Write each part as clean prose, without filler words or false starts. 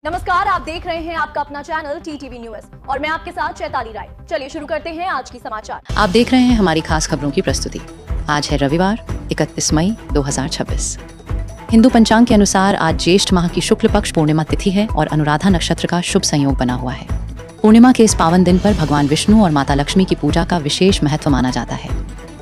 नमस्कार, आप देख रहे हैं आपका अपना चैनल टीटीवी न्यूज और मैं आपके साथ चैताली राय। चलिए शुरू करते हैं आज की समाचार। आप देख रहे हैं हमारी खास खबरों की प्रस्तुति। आज है रविवार 31 मई 2026। हिंदू पंचांग के अनुसार आज ज्येष्ठ माह की शुक्ल पक्ष पूर्णिमा तिथि है और अनुराधा नक्षत्र का शुभ संयोग बना हुआ है। पूर्णिमा के इस पावन दिन पर भगवान विष्णु और माता लक्ष्मी की पूजा का विशेष महत्व माना जाता है।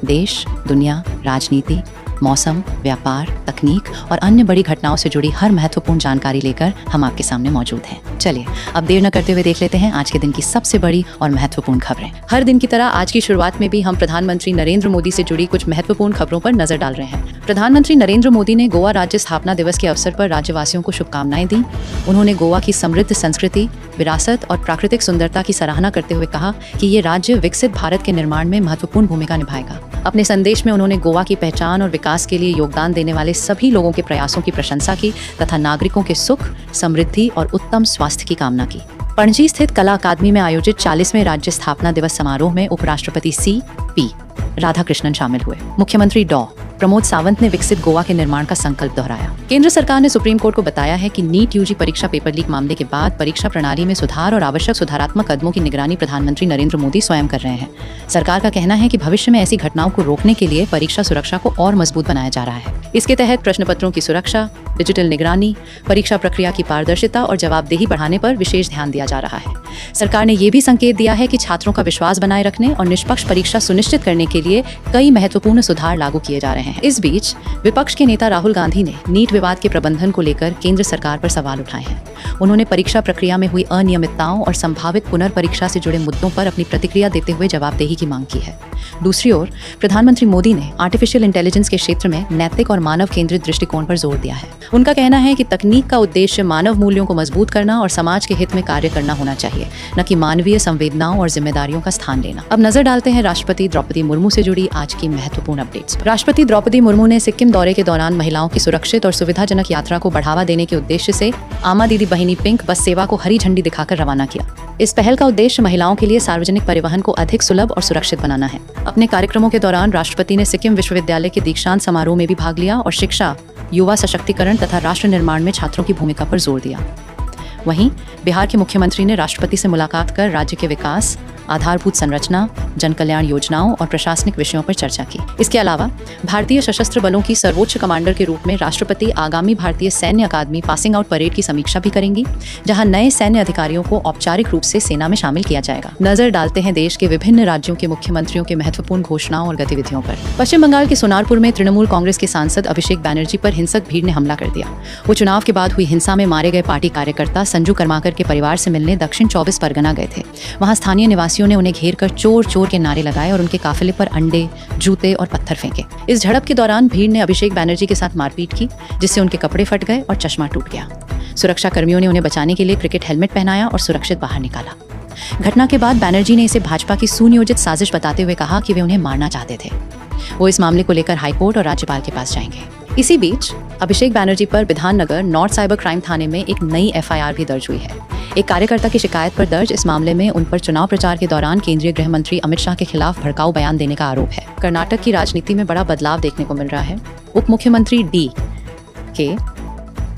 देश, दुनिया, राजनीति, मौसम, व्यापार, तकनीक और अन्य बड़ी घटनाओं से जुड़ी हर महत्वपूर्ण जानकारी लेकर हम आपके सामने मौजूद हैं। चलिए अब देर न करते हुए देख लेते हैं आज के दिन की सबसे बड़ी और महत्वपूर्ण खबरें। हर दिन की तरह आज की शुरुआत में भी हम प्रधानमंत्री नरेंद्र मोदी से जुड़ी कुछ महत्वपूर्ण खबरों पर नजर डाल रहे हैं। प्रधानमंत्री नरेंद्र मोदी ने गोवा राज्य स्थापना दिवस के अवसर पर राज्यवासियों को शुभकामनाएं दी। उन्होंने गोवा की समृद्ध संस्कृति, विरासत और प्राकृतिक सुंदरता की सराहना करते हुए कहा कि ये राज्य विकसित भारत के निर्माण में महत्वपूर्ण भूमिका निभाएगा। अपने संदेश में उन्होंने गोवा की पहचान और विकास के लिए योगदान देने वाले सभी लोगों के प्रयासों की प्रशंसा की तथा नागरिकों के सुख, समृद्धि और उत्तम स्वास्थ्य की कामना की। पणजी स्थित कला अकादमी में आयोजित 40वें राज्य स्थापना दिवस समारोह में उपराष्ट्रपति सी.पी. राधाकृष्णन शामिल हुए। मुख्यमंत्री डॉ. प्रमोद सावंत ने विकसित गोवा के निर्माण का संकल्प दोहराया। केंद्र सरकार ने सुप्रीम कोर्ट को बताया है कि नीट यूजी परीक्षा पेपर लीक मामले के बाद परीक्षा प्रणाली में सुधार और आवश्यक सुधारात्मक कदमों की निगरानी प्रधानमंत्री नरेंद्र मोदी स्वयं कर रहे हैं। सरकार का कहना है कि भविष्य में ऐसी घटनाओं को रोकने के लिए परीक्षा सुरक्षा को और मजबूत बनाया जा रहा है। इसके तहत प्रश्न पत्रों की सुरक्षा, डिजिटल निगरानी, परीक्षा प्रक्रिया की पारदर्शिता और जवाबदेही बढ़ाने पर विशेष ध्यान दिया जा रहा है। सरकार ने ये भी संकेत दिया है कि छात्रों का विश्वास बनाए रखने और निष्पक्ष परीक्षा सुनिश्चित करने के लिए कई महत्वपूर्ण सुधार लागू किए जा रहे हैं। इस बीच विपक्ष के नेता राहुल गांधी ने नीट विवाद के प्रबंधन को लेकर केंद्र सरकार पर सवाल उठाए हैं। उन्होंने परीक्षा प्रक्रिया में हुई अनियमितताओं और संभावित पुनर्परीक्षा से जुड़े मुद्दों पर अपनी प्रतिक्रिया देते हुए जवाबदेही की मांग की है। दूसरी ओर प्रधानमंत्री मोदी ने आर्टिफिशियल इंटेलिजेंस के क्षेत्र में नैतिक और मानव केंद्रित दृष्टिकोण पर जोर दिया है। उनका कहना है कि तकनीक का उद्देश्य मानव मूल्यों को मजबूत करना और समाज के हित में कार्य करना होना चाहिए, न कि मानवीय संवेदनाओं और जिम्मेदारियों का स्थान लेना। अब नजर डालते हैं राष्ट्रपति द्रौपदी मुर्मू से जुड़ी आज की महत्वपूर्ण अपडेट्स। राष्ट्रपति द्रौपदी मुर्मू ने सिक्किम दौरे के दौरान महिलाओं की सुरक्षित और सुविधाजनक यात्रा को बढ़ावा देने के उद्देश्य से आमा दीदी बहिनी पिंक बस सेवा को हरी झंडी दिखाकर रवाना किया। इस पहल का उद्देश्य महिलाओं के लिए सार्वजनिक परिवहन को अधिक सुलभ और सुरक्षित बनाना है। अपने कार्यक्रमों के दौरान राष्ट्रपति ने सिक्किम विश्वविद्यालय के दीक्षांत समारोह में भी भाग लिया और शिक्षा, युवा सशक्तिकरण तथा राष्ट्र निर्माण में छात्रों की भूमिका पर जोर दिया। वहीं बिहार के मुख्यमंत्री ने राष्ट्रपति से मुलाकात कर राज्य के विकास, आधारभूत संरचना, जन कल्याण योजनाओं और प्रशासनिक विषयों पर चर्चा की। इसके अलावा भारतीय सशस्त्र बलों की सर्वोच्च कमांडर के रूप में राष्ट्रपति आगामी भारतीय सैन्य अकादमी पासिंग आउट परेड की समीक्षा भी करेंगी, जहां नए सैन्य अधिकारियों को औपचारिक रूप से सेना में शामिल किया जाएगा। नजर डालते हैं देश के विभिन्न राज्यों के मुख्यमंत्रियों के महत्वपूर्ण घोषणाओं और गतिविधियों पर। पश्चिम बंगाल के सोनारपुर में तृणमूल कांग्रेस के सांसद अभिषेक बैनर्जी पर हिंसक भीड़ ने हमला कर दिया। वो चुनाव के बाद हुई हिंसा में मारे गए पार्टी कार्यकर्ता संजू कर्माकर के परिवार से मिलने दक्षिण 24 परगना गए थे। वहां स्थानीय निवासियों ने उन्हें घेर कर चोर चोर के नारे लगाए और उनके काफिले पर अंडे, जूते और पत्थर फेंके। इस झड़प के दौरान भीड़ ने अभिषेक बैनर्जी के साथ मारपीट की, जिससे उनके कपड़े फट गए और चश्मा टूट गया। सुरक्षा कर्मियों ने उन्हें बचाने के लिए क्रिकेट हेलमेट पहनाया और सुरक्षित बाहर निकाला। घटना के बाद बैनर्जी ने इसे भाजपा की सुनियोजित साजिश बताते हुए कहा कि वे उन्हें मारना चाहते थे। वो इस मामले को लेकर हाईकोर्ट और राज्यपाल के पास जाएंगे। इसी बीच अभिषेक बैनर्जी पर विधाननगर नॉर्थ साइबर क्राइम थाने में एक नई एफआईआर भी दर्ज हुई है। एक कार्यकर्ता की शिकायत पर दर्ज इस मामले में उन पर चुनाव प्रचार के दौरान केंद्रीय गृह मंत्री अमित शाह के खिलाफ भड़काऊ बयान देने का आरोप है। कर्नाटक की राजनीति में बड़ा बदलाव देखने को मिल रहा है। उप मुख्यमंत्री डी.के.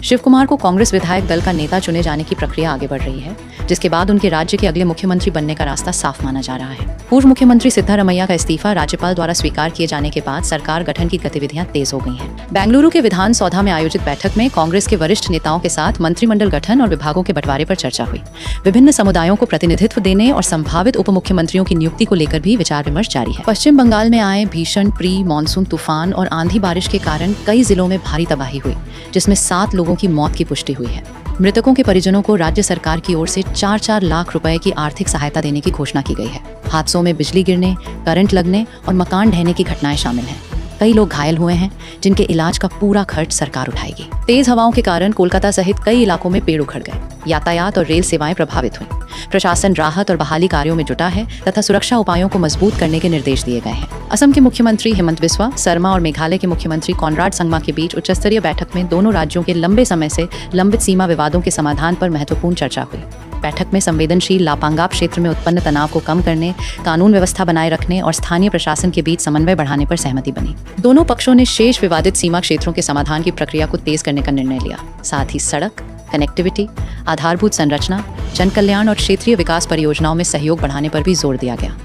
शिव कुमार को कांग्रेस विधायक दल का नेता चुने जाने की प्रक्रिया आगे बढ़ रही है, जिसके बाद उनके राज्य के अगले मुख्यमंत्री बनने का रास्ता साफ माना जा रहा है। पूर्व मुख्यमंत्री सिद्धारमैया का इस्तीफा राज्यपाल द्वारा स्वीकार किए जाने के बाद सरकार गठन की गतिविधियां तेज हो गई हैं। बेंगलुरु के विधान सौधा में आयोजित बैठक में कांग्रेस के वरिष्ठ नेताओं के साथ मंत्रिमंडल गठन और विभागों के बंटवारे पर चर्चा हुई। विभिन्न समुदायों को प्रतिनिधित्व देने और संभावित उप मुख्यमंत्रियों की नियुक्ति को लेकर भी विचार विमर्श जारी है। पश्चिम बंगाल में आए भीषण प्री मानसून तूफान और आंधी बारिश के कारण कई जिलों में भारी तबाही हुई, जिसमें 7 लोगों की मौत की पुष्टि हुई है। मृतकों के परिजनों को राज्य सरकार की ओर से 4-4 लाख रुपए की आर्थिक सहायता देने की घोषणा की गई है। हादसों में बिजली गिरने, करंट लगने और मकान ढहने की घटनाएं शामिल हैं। कई लोग घायल हुए हैं, जिनके इलाज का पूरा खर्च सरकार उठाएगी। तेज हवाओं के कारण कोलकाता सहित कई इलाकों में पेड़ उखड़ गए। यातायात और रेल सेवाएं प्रभावित हुई। प्रशासन राहत और बहाली कार्यों में जुटा है तथा सुरक्षा उपायों को मजबूत करने के निर्देश दिए गए हैं। असम के मुख्यमंत्री हेमंत बिस्वा शर्मा और मेघालय के मुख्यमंत्री कॉनराड संगमा के बीच उच्चस्तरीय बैठक में दोनों राज्यों के लंबे समय से लंबित सीमा विवादों के समाधान पर महत्वपूर्ण चर्चा हुई। बैठक में संवेदनशील लापांगाप क्षेत्र में उत्पन्न तनाव को कम करने, कानून व्यवस्था बनाए रखने और स्थानीय प्रशासन के बीच समन्वय बढ़ाने पर सहमति बनी। दोनों पक्षों ने शेष विवादित सीमा क्षेत्रों के समाधान की प्रक्रिया को तेज करने का निर्णय लिया। साथ ही सड़क, कनेक्टिविटी, आधारभूत संरचना, जन कल्याण और क्षेत्रीय विकास परियोजनाओं में सहयोग बढ़ाने पर भी जोर दिया गया।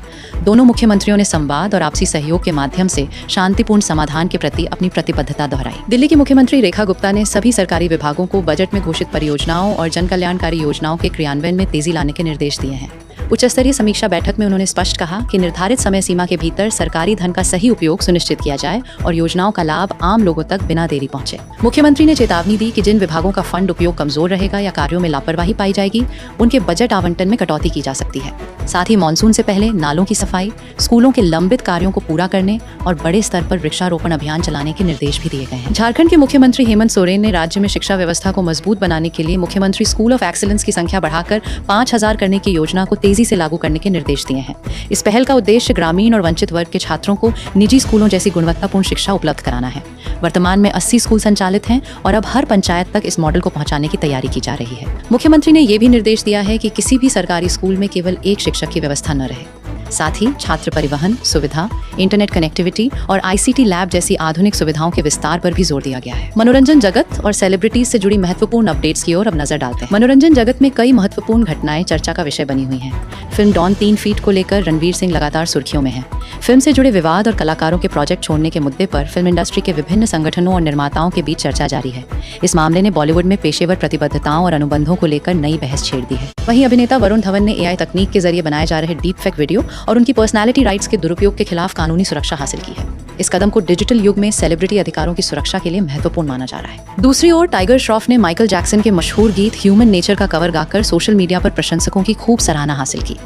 दोनों मुख्यमंत्रियों ने संवाद और आपसी सहयोग के माध्यम से शांतिपूर्ण समाधान के प्रति अपनी प्रतिबद्धता दोहराई। दिल्ली की मुख्यमंत्री रेखा गुप्ता ने सभी सरकारी विभागों को बजट में घोषित परियोजनाओं और जन कल्याणकारी योजनाओं के क्रियान्वयन में तेजी लाने के निर्देश दिए हैं। उच्च स्तरीय समीक्षा बैठक में उन्होंने स्पष्ट कहा कि निर्धारित समय सीमा के भीतर सरकारी धन का सही उपयोग सुनिश्चित किया जाए और योजनाओं का लाभ आम लोगों तक बिना देरी पहुंचे। मुख्यमंत्री ने चेतावनी दी कि जिन विभागों का फंड उपयोग कमजोर रहेगा या कार्यों में लापरवाही पाई जाएगी, उनके बजट आवंटन में कटौती की जा सकती है। साथ ही मानसून से पहले नालों की सफाई, स्कूलों के लंबित कार्यों को पूरा करने और बड़े स्तर पर वृक्षारोपण अभियान चलाने के निर्देश भी दिए गए हैं। झारखंड के मुख्यमंत्री हेमंत सोरेन ने राज्य में शिक्षा व्यवस्था को मजबूत बनाने के लिए मुख्यमंत्री स्कूल ऑफ एक्सीलेंस की संख्या बढ़ाकर 5000 करने की योजना को तेजी से लागू करने के निर्देश दिए हैं। इस पहल का उद्देश्य ग्रामीण और वंचित वर्ग के छात्रों को निजी स्कूलों जैसी गुणवत्तापूर्ण शिक्षा उपलब्ध कराना है। वर्तमान में 80 स्कूल संचालित हैं और अब हर पंचायत तक इस मॉडल को पहुंचाने की तैयारी की जा रही है। मुख्यमंत्री ने यह भी निर्देश दिया है कि किसी भी सरकारी स्कूल में केवल एक शिक्षक की व्यवस्था न रहे। साथ ही छात्र परिवहन सुविधा, इंटरनेट कनेक्टिविटी और आईसीटी लैब जैसी आधुनिक सुविधाओं के विस्तार पर भी जोर दिया गया है। मनोरंजन जगत और सेलिब्रिटीज से जुड़ी महत्वपूर्ण अपडेट्स की ओर अब नजर डालते हैं। मनोरंजन जगत में कई महत्वपूर्ण घटनाएं चर्चा का विषय बनी हुई हैं। फिल्म डॉन 3 फीट को लेकर रणवीर सिंह लगातार सुर्खियों में है। फिल्म से जुड़े विवाद और कलाकारों के प्रोजेक्ट छोड़ने के मुद्दे पर फिल्म इंडस्ट्री के विभिन्न संगठनों और निर्माताओं के बीच चर्चा जारी है। इस मामले ने बॉलीवुड में पेशेवर प्रतिबद्धताओं और अनुबंधों को लेकर नई बहस छेड़ दी है। वहीं अभिनेता वरुण धवन ने एआई तकनीक के जरिए बनाए जा रहे डीप फेक वीडियो और उनकी पर्सनैलिटी राइट्स के दुरुपयोग के खिलाफ कानूनी सुरक्षा हासिल की है। इस कदम को डिजिटल युग में सेलिब्रिटी अधिकारों की सुरक्षा के लिए महत्वपूर्ण माना जा रहा है। दूसरी ओर टाइगर श्रॉफ ने माइकल जैक्सन के मशहूर गीत ह्यूमन नेचर का कवर गाकर सोशल मीडिया पर प्रशंसकों की खूब सराहना हासिल की।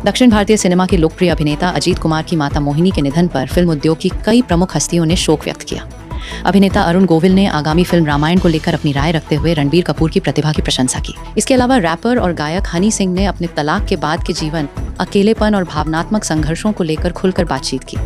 दक्षिण भारतीय सिनेमा के लोकप्रिय अभिनेता अजीत कुमार की माता मोहिनी के निधन पर फिल्म उद्योग की कई प्रमुख हस्तियों ने शोक व्यक्त किया। अभिनेता अरुण गोविल ने आगामी फिल्म रामायण को लेकर अपनी राय रखते हुए रणबीर कपूर की प्रतिभा की प्रशंसा की। इसके अलावा रैपर और गायक हनी सिंह ने अपने तलाक के बाद के जीवन, अकेलेपन और भावनात्मक संघर्षों को लेकर खुलकर बातचीत की,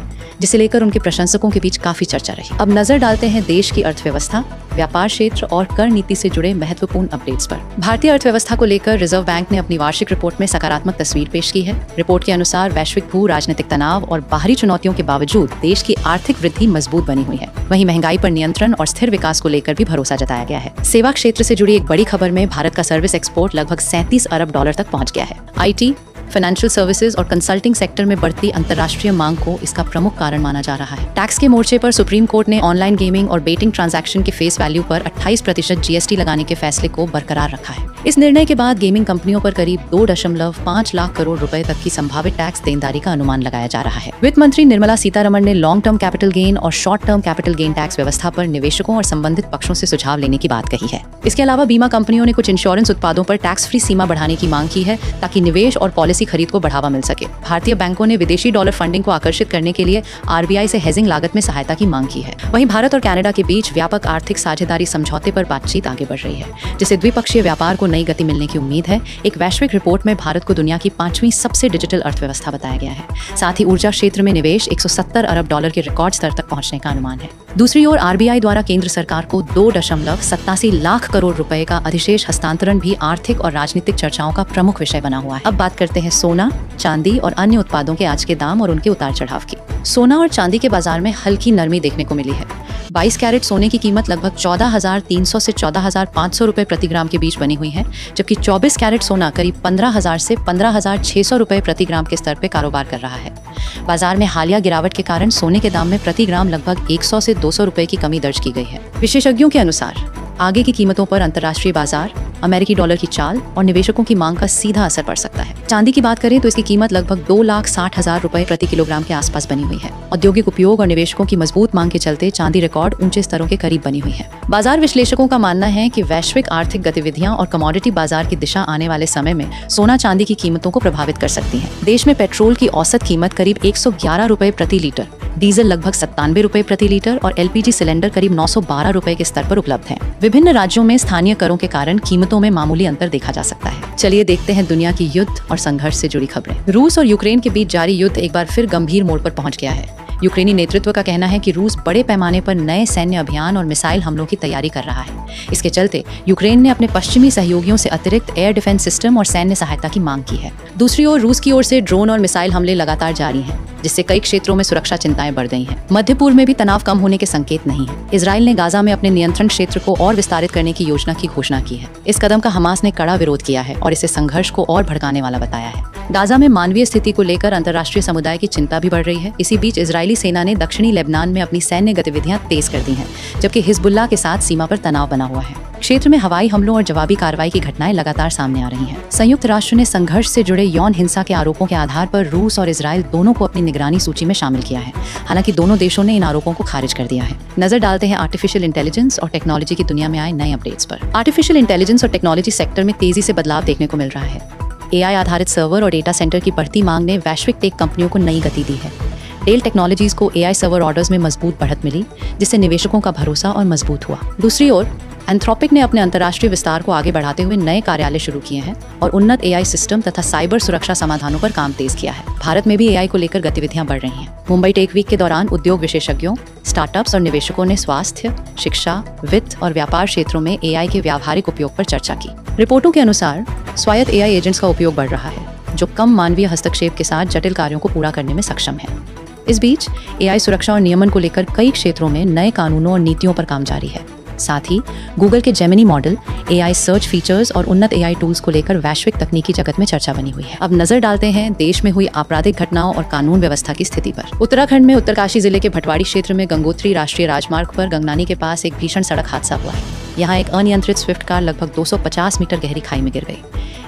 जिसे लेकर उनके प्रशंसकों के बीच काफी चर्चा रही। अब नजर डालते हैं देश की अर्थव्यवस्था, व्यापार क्षेत्र और कर नीति से जुड़े महत्वपूर्ण अपडेट्स पर। भारतीय अर्थव्यवस्था को लेकर रिजर्व बैंक ने अपनी वार्षिक रिपोर्ट में सकारात्मक तस्वीर पेश की है। रिपोर्ट के अनुसार वैश्विक भू राजनीतिक तनाव और बाहरी चुनौतियों के बावजूद देश की आर्थिक वृद्धि मजबूत बनी हुई है। वहीं महंगाई पर नियंत्रण और स्थिर विकास को लेकर भी भरोसा जताया गया है। सेवा क्षेत्र से जुड़ी एक बड़ी खबर में भारत का सर्विस एक्सपोर्ट लगभग 37 अरब डॉलर तक पहुंच गया है। IT, फाइनेंशियल सर्विसेज और कंसल्टिंग सेक्टर में बढ़ती अंतर्राष्ट्रीय मांग को इसका प्रमुख कारण माना जा रहा है। टैक्स के मोर्चे पर सुप्रीम कोर्ट ने ऑनलाइन गेमिंग और बेटिंग ट्रांजैक्शन के फेस वैल्यू पर 28% GST लगाने के फैसले को बरकरार रखा है। इस निर्णय के बाद गेमिंग कंपनियों पर करीब 2.5 लाख करोड़ रुपए तक की संभावित टैक्स देनदारी का अनुमान लगाया जा रहा है। वित्त मंत्री निर्मला सीतारमण ने लॉन्ग टर्म कैपिटल गेन और short term capital gain tax व्यवस्था पर निवेशकों और संबंधित पक्षों से सुझाव लेने की बात कही है। इसके अलावा बीमा कंपनियों ने कुछ इंश्योरेंस उत्पादों पर टैक्स फ्री सीमा बढ़ाने की मांग की है, ताकि निवेश और पॉलिसी खरीद को बढ़ावा मिल सके। भारतीय बैंकों ने विदेशी डॉलर फंडिंग को आकर्षित करने के लिए RBI से हेजिंग लागत में सहायता की मांग की है। वहीं भारत और कनाडा के बीच व्यापक आर्थिक साझेदारी समझौते पर बातचीत आगे बढ़ रही है, जिससे द्विपक्षीय व्यापार को नई गति मिलने की उम्मीद है। एक वैश्विक रिपोर्ट में भारत को दुनिया की 5वीं सबसे डिजिटल अर्थव्यवस्था बताया गया है। साथ ही ऊर्जा क्षेत्र में निवेश 170 अरब डॉलर के रिकॉर्ड स्तर तक पहुंचने का अनुमान है। दूसरी ओर RBI द्वारा केंद्र सरकार को 2.87 लाख करोड़ रुपए का अधिशेष हस्तांतरण भी आर्थिक और राजनीतिक चर्चाओं का प्रमुख विषय बना हुआ है। अब बात करते हैं सोना, चांदी और अन्य उत्पादों के आज के दाम और उनके उतार चढ़ाव की। सोना और चांदी के बाजार में हल्की नरमी देखने को मिली है। 22 कैरेट सोने की कीमत लगभग 14,300 से 14,500 रुपए प्रति ग्राम के बीच बनी हुई है, जबकि 24 कैरेट सोना करीब 15,000 से 15,600 रुपए प्रति ग्राम के स्तर पर कारोबार कर रहा है। बाजार में हालिया गिरावट के कारण सोने के दाम में प्रति ग्राम लगभग 100 से 200 रुपए की कमी दर्ज की गई है। विशेषज्ञों के अनुसार आगे की कीमतों पर अंतर्राष्ट्रीय बाजार, अमेरिकी डॉलर की चाल और निवेशकों की मांग का सीधा असर पड़ सकता है। चांदी की बात करें तो इसकी कीमत लगभग 2,60,000 रुपए प्रति किलोग्राम के आसपास बनी हुई है। औद्योगिक उपयोग और निवेशकों की मजबूत मांग के चलते चांदी रिकॉर्ड ऊंचे स्तरों के करीब बनी हुई है। बाजार विश्लेषकों का मानना है कि वैश्विक आर्थिक गतिविधियां और कमोडिटी बाजार की दिशा आने वाले समय में सोना चांदी की कीमतों को प्रभावित कर सकती है। देश में पेट्रोल की औसत कीमत करीब 111 रुपए प्रति लीटर, डीजल लगभग 97 रुपए प्रति लीटर और LPG सिलेंडर करीब 912 रुपए के स्तर पर उपलब्ध है। विभिन्न राज्यों में स्थानीय करों के कारण कीमतों में मामूली अंतर देखा जा सकता है। चलिए देखते हैं दुनिया की युद्ध और संघर्ष से जुड़ी खबरें। रूस और यूक्रेन के बीच जारी युद्ध एक बार फिर गंभीर मोड़ पर पहुंच गया है। यूक्रेनी नेतृत्व का कहना है कि रूस बड़े पैमाने पर नए सैन्य अभियान और मिसाइल हमलों की तैयारी कर रहा है। इसके चलते यूक्रेन ने अपने पश्चिमी सहयोगियों से अतिरिक्त एयर डिफेंस सिस्टम और सैन्य सहायता की मांग की है। दूसरी ओर रूस की ओर से ड्रोन और मिसाइल हमले लगातार जारी हैं, जिससे कई क्षेत्रों में सुरक्षा चिंताएं बढ़ गई हैं। मध्य पूर्व में भी तनाव कम होने के संकेत नहीं है। इजराइल ने गाजा में अपने नियंत्रण क्षेत्र को और विस्तारित करने की योजना की घोषणा की है। इस कदम का हमास ने कड़ा विरोध किया है और इसे संघर्ष को और भड़काने वाला बताया है। गाजा में मानवीय स्थिति को लेकर अंतर्राष्ट्रीय समुदाय की चिंता भी बढ़ रही है। इसी बीच इजरायली सेना ने दक्षिणी लेबनान में अपनी सैन्य गतिविधियां तेज कर दी हैं, जबकि हिजबुल्लाह के साथ सीमा पर तनाव बना हुआ है। क्षेत्र में हवाई हमलों और जवाबी कार्रवाई की घटनाएं लगातार सामने आ रही हैं। संयुक्त राष्ट्र ने संघर्ष से जुड़े यौन हिंसा के आरोपों के आधार पर रूस और इजराइल दोनों को अपनी निगरानी सूची में शामिल किया है। हालांकि दोनों देशों ने इन आरोपों को खारिज कर दिया है। नजर डालते हैं आर्टिफिशियल इंटेलिजेंस और टेक्नोलॉजी की दुनिया में आए नए अपडेट्स पर। आर्टिफिशियल इंटेलिजेंस और टेक्नोलॉजी सेक्टर में तेजी से बदलाव देखने को मिल रहा है। एआई आधारित सर्वर और डेटा सेंटर की बढ़ती मांग ने वैश्विक टेक कंपनियों को नई गति दी है। डेल टेक्नोलॉजीज को एआई सर्वर ऑर्डर्स में मजबूत बढ़त मिली, जिससे निवेशकों का भरोसा और मजबूत हुआ। दूसरी ओर एंथ्रोपिक ने अपने अंतर्राष्ट्रीय विस्तार को आगे बढ़ाते हुए नए कार्यालय शुरू किए हैं और उन्नत एआई सिस्टम तथा साइबर सुरक्षा समाधानों पर काम तेज किया है। भारत में भी एआई को लेकर गतिविधियां बढ़ रही हैं। मुंबई टेक वीक के दौरान उद्योग विशेषज्ञों, स्टार्टअप्स और निवेशकों ने स्वास्थ्य, शिक्षा, वित्त और व्यापार क्षेत्रों में एआई के व्यावहारिक उपयोग पर चर्चा की। रिपोर्टों के अनुसार स्वायत्त एआई एजेंट्स का उपयोग बढ़ रहा है, जो कम मानवीय हस्तक्षेप के साथ जटिल कार्यों को पूरा करने में सक्षम है। इस बीच एआई सुरक्षा और नियमन को लेकर कई क्षेत्रों में नए कानूनों और नीतियों पर काम जारी है। साथ ही गूगल के Gemini model, AI search features और उन्नत एआई टूल्स को लेकर वैश्विक तकनीकी जगत में चर्चा बनी हुई है। अब नजर डालते हैं देश में हुई आपराधिक घटनाओं और कानून व्यवस्था की स्थिति पर। उत्तराखंड में उत्तरकाशी जिले के भटवाड़ी क्षेत्र में गंगोत्री राष्ट्रीय राजमार्ग पर गंगनानी के पास एक भीषण सड़क हादसा हुआ है। यहाँ एक अनियंत्रित स्विफ्ट कार लगभग 250 मीटर गहरी खाई में गिर गई।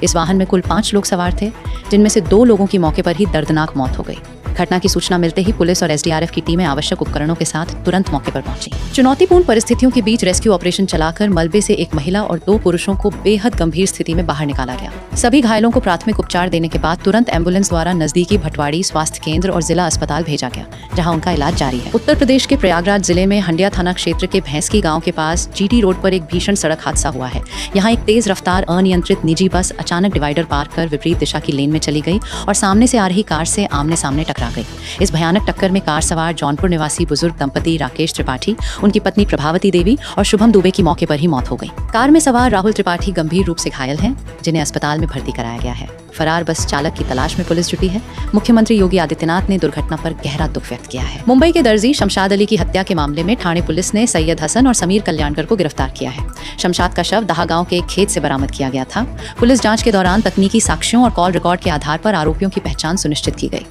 इस वाहन में कुल 5 लोग सवार थे, जिनमें से 2 लोगों की मौके पर ही दर्दनाक मौत हो गई। घटना की सूचना मिलते ही पुलिस और एसडीआरएफ की टीमें आवश्यक उपकरणों के साथ तुरंत मौके पर पहुंची। चुनौतीपूर्ण परिस्थितियों के बीच रेस्क्यू ऑपरेशन चलाकर मलबे से एक महिला और 2 पुरुषों को बेहद गंभीर स्थिति में बाहर निकाला गया। सभी घायलों को प्राथमिक उपचार देने के बाद तुरंत एम्बुलेंस द्वारा नजदीकी भटवाड़ी स्वास्थ्य केंद्र और जिला अस्पताल भेजा गया, जहां उनका इलाज जारी है। उत्तर प्रदेश के प्रयागराज जिले में हंडिया थाना क्षेत्र के भैंसकी गाँव के पास जीटी रोड पर एक भीषण सड़क हादसा हुआ है। यहाँ एक तेज रफ्तार अनियंत्रित निजी बस अचानक डिवाइडर पार कर विपरीत दिशा की लेन में चली गई और सामने से आ रही कार से आमने सामने टकरा गई। इस भयानक टक्कर में कार सवार जौनपुर निवासी बुजुर्ग दंपति राकेश त्रिपाठी, उनकी पत्नी प्रभावती देवी और शुभम दुबे की मौके पर ही मौत हो गई। कार में सवार राहुल त्रिपाठी गंभीर रूप से घायल हैं, जिन्हें अस्पताल में भर्ती कराया गया है। फरार बस चालक की तलाश में पुलिस जुटी है। मुख्यमंत्री योगी आदित्यनाथ ने दुर्घटना पर गहरा दुख व्यक्त किया है। मुंबई के दर्जी शमशाद अली की हत्या के मामले में ठाणे पुलिस ने सैयद हसन और समीर कल्याणकर को गिरफ्तार किया है। शमशाद का शव दहा गांव के एक खेत से बरामद किया गया था। पुलिस जांच के दौरान तकनीकी साक्ष्यों और कॉल रिकॉर्ड के आधार पर आरोपियों की पहचान सुनिश्चित की गई।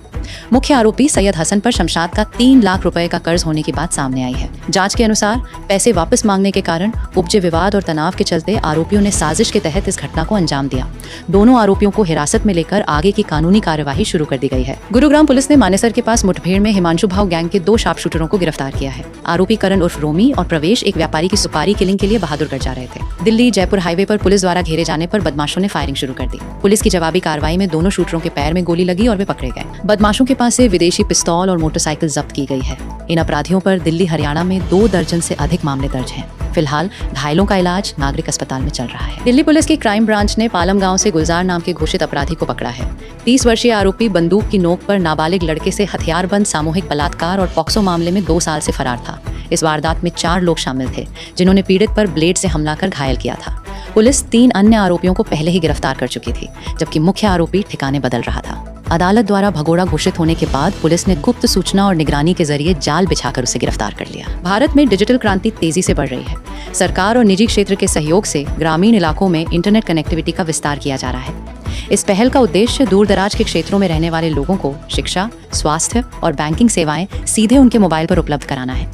मुख्य आरोपी सैयद हसन पर शमशाद का 3 लाख रुपए का कर्ज होने की बात सामने आई है। जांच के अनुसार पैसे वापस मांगने के कारण उपजे विवाद और तनाव के चलते आरोपियों ने साजिश के तहत इस घटना को अंजाम दिया। दोनों आरोपियों को हिरासत में लेकर आगे की कानूनी कार्यवाही शुरू कर दी गई है। गुरुग्राम पुलिस ने मानेसर के पास मुठभेड़ में हिमांशु भाव गैंग के 2 शार्प शूटरों को गिरफ्तार किया है। आरोपी करण उर्फ रोमी और प्रवेश एक व्यापारी की सुपारी किलिंग के लिए बहादुरगढ़ जा रहे थे। दिल्ली जयपुर हाईवे पर पुलिस द्वारा घेरे जाने पर बदमाशों ने फायरिंग शुरू कर दी। पुलिस की जवाबी कार्रवाई में दोनों शूटरों के पैर में गोली लगी और वे पकड़े गए। बदमाशों के पास से विदेशी पिस्तौल और मोटरसाइकिल जब्त की गई है। इन अपराधियों पर दिल्ली हरियाणा में 2 दर्जन से अधिक मामले दर्ज हैं। फिलहाल घायलों का इलाज नागरिक अस्पताल में चल रहा है। दिल्ली पुलिस की क्राइम ब्रांच ने पालम गांव से गुलजार नाम के घोषित अपराधी को पकड़ा है। 30 वर्षीय आरोपी बंदूक की नोक पर नाबालिग लड़के से हथियारबंद सामूहिक बलात्कार और पॉक्सो मामले में 2 साल से फरार था। इस वारदात में 4 लोग शामिल थे, जिन्होंने पीड़ित पर ब्लेड से हमला कर घायल किया था। पुलिस 3 अन्य आरोपियों को पहले ही गिरफ्तार कर चुकी थी, जबकि मुख्य आरोपी ठिकाने बदल रहा था। अदालत द्वारा भगोड़ा घोषित होने के बाद पुलिस ने गुप्त सूचना और निगरानी के जरिए जाल बिछाकर उसे गिरफ्तार कर लिया। भारत में डिजिटल क्रांति तेजी से बढ़ रही है। सरकार और निजी क्षेत्र के सहयोग से ग्रामीण इलाकों में इंटरनेट कनेक्टिविटी का विस्तार किया जा रहा है। इस पहल का उद्देश्य दूर दराज के क्षेत्रों में रहने वाले लोगों को शिक्षा, स्वास्थ्य और बैंकिंग सेवाएं सीधे उनके मोबाइल पर उपलब्ध कराना है।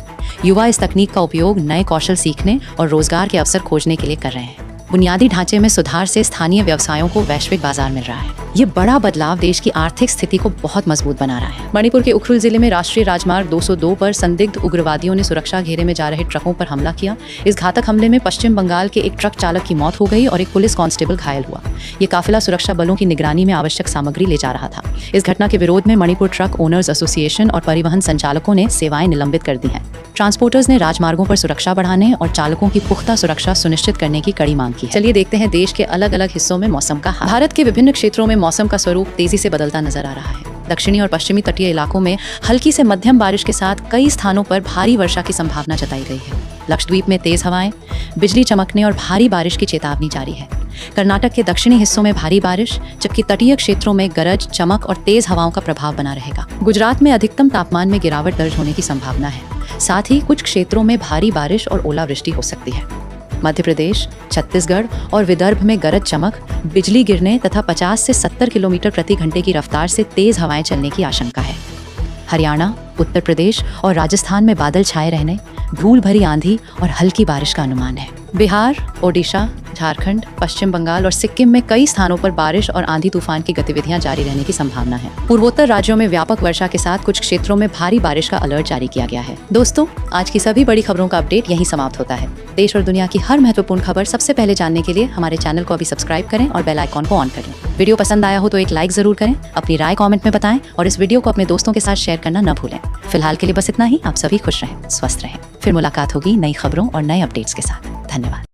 युवा इस तकनीक का उपयोग नए कौशल सीखने और रोजगार के अवसर खोजने के लिए कर रहे हैं। बुनियादी ढांचे में सुधार से स्थानीय व्यवसायों को वैश्विक बाजार मिल रहा है। ये बड़ा बदलाव देश की आर्थिक स्थिति को बहुत मजबूत बना रहा है। मणिपुर के उखरुल जिले में राष्ट्रीय राजमार्ग 202 पर संदिग्ध उग्रवादियों ने सुरक्षा घेरे में जा रहे ट्रकों पर हमला किया। इस घातक हमले में पश्चिम बंगाल के एक ट्रक चालक की मौत हो गई और एक पुलिस कांस्टेबल घायल हुआ। ये काफिला सुरक्षा बलों की निगरानी में आवश्यक सामग्री ले जा रहा था। इस घटना के विरोध में मणिपुर ट्रक ओनर्स एसोसिएशन और परिवहन संचालकों ने सेवाएं निलंबित कर दी हैं। ट्रांसपोर्टर्स ने राजमार्गों पर सुरक्षा बढ़ाने और चालकों की पुख्ता सुरक्षा सुनिश्चित करने की कड़ी मांग की है। चलिए देखते हैं देश के अलग अलग हिस्सों में मौसम का हाल। भारत के विभिन्न क्षेत्रों में मौसम का स्वरूप तेजी से बदलता नजर आ रहा है। दक्षिणी और पश्चिमी तटीय इलाकों में हल्की से मध्यम बारिश के साथ कई स्थानों पर भारी वर्षा की संभावना जताई गई है। लक्षद्वीप में तेज हवाएं, बिजली चमकने और भारी बारिश की चेतावनी जारी है। कर्नाटक के दक्षिणी हिस्सों में भारी बारिश, जबकि तटीय क्षेत्रों में गरज, चमक और तेज हवाओं का प्रभाव बना रहेगा। गुजरात में अधिकतम तापमान में गिरावट दर्ज होने की संभावना है। साथ ही कुछ क्षेत्रों में भारी बारिश और ओलावृष्टि हो सकती है। मध्य प्रदेश, छत्तीसगढ़ और विदर्भ में गरज चमक, बिजली गिरने तथा 50 से 70 किलोमीटर प्रति घंटे की रफ्तार से तेज हवाएं चलने की आशंका है। हरियाणा, उत्तर प्रदेश और राजस्थान में बादल छाए रहने, धूल भरी आंधी और हल्की बारिश का अनुमान है। बिहार, ओडिशा, झारखंड, पश्चिम बंगाल और सिक्किम में कई स्थानों पर बारिश और आंधी तूफान की गतिविधियां जारी रहने की संभावना है। पूर्वोत्तर राज्यों में व्यापक वर्षा के साथ कुछ क्षेत्रों में भारी बारिश का अलर्ट जारी किया गया है। दोस्तों, आज की सभी बड़ी खबरों का अपडेट यहीं समाप्त होता है। देश और दुनिया की हर महत्वपूर्ण खबर सबसे पहले जानने के लिए हमारे चैनल को अभी सब्सक्राइब करें और बेल आइकॉन को ऑन करें। वीडियो पसंद आया हो तो एक लाइक जरूर करें, अपनी राय कॉमेंट में बताएं और इस वीडियो को अपने दोस्तों के साथ शेयर करना न भूलें। फिलहाल के लिए बस इतना ही। आप सभी खुश रहें, स्वस्थ रहें। फिर मुलाकात होगी नई खबरों और नए अपडेट्स के साथ। धन्यवाद।